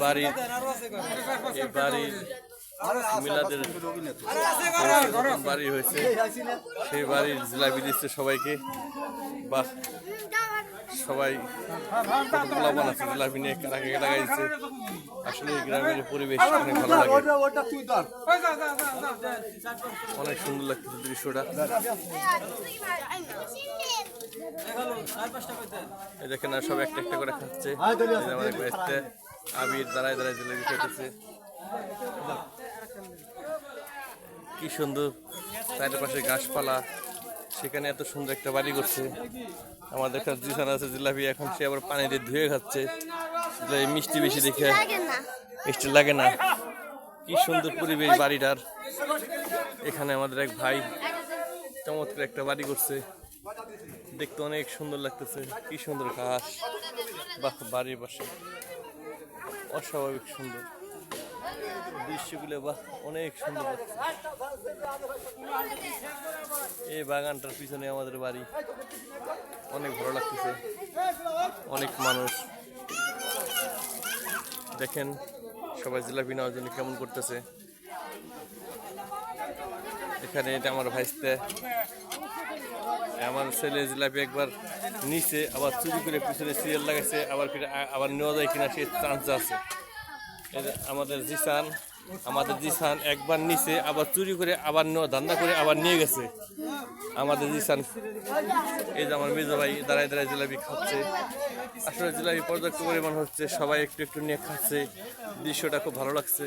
বাড়ির মিলাদের বাড়ি হয়েছে, সেই বাড়ির জিলাপি দিচ্ছে সবাইকে। বাহ, সবাই পোলাপান আছে জিলাপি নিয়ে লাগাইছে। আসলে এই গ্রামের পরিবেশ অনেক ভালো লাগে, অনেক সুন্দর লাগতেছে দৃশ্যটা। এই দেখেন সব একটা একটা করে খাচ্ছে। আবির দাঁড়ায় দাঁড়ায় জিলাপি খাইতেছে। কি সুন্দর চারপাশে গাছপালা, সেখানে এত সুন্দর একটা বাড়ি করছে। আমাদের কাছে জিসান আছে জিলাপি, এখন সে আবার পানি দিয়ে ধুয়ে খাচ্ছে। মিষ্টি বেশি দেখে মিষ্টি লাগে না। কি সুন্দর পরিবেশ বাড়িটার। এখানে আমাদের এক ভাই চমৎকার একটা বাড়ি করছে, দেখতে অনেক সুন্দর লাগতেছে। কি সুন্দর ঘাস, বাহ, বাড়ির পাশে অস্বাভাবিক সুন্দর দৃশ্যগুলো, বাহ, অনেক সুন্দর লাগছে। এই বাগানটার পিছনে আমাদের বাড়ি, অনেক ভালো লাগতেছে। অনেক মানুষ দেখেন সবাই জিলাপি নেওয়ার জন্য কেমন করতেছে। এখানে এটা আমার ভাইস্তে, আমার ছেলে জিলাপি একবার নিচে আবার চুরি করে পিছনে সিরিয়াল লাগাইছে, আবার নেওয়া যায় কিনা সে চান্স আছে। আমাদের জিসান একবার নিচে আবার চুরি করে আবার ধান্দা করে আবার নিয়ে গেছে আমাদের জিসান। এই যে আমার মেজো ভাই দাঁড়ায় দাঁড়ায় জিলাপি খাচ্ছে। আসলে জিলাপি পর্যাপ্ত পরিমাণ হচ্ছে, সবাই একটু একটু নিয়ে খাচ্ছে। দৃশ্যটা খুব ভালো লাগছে।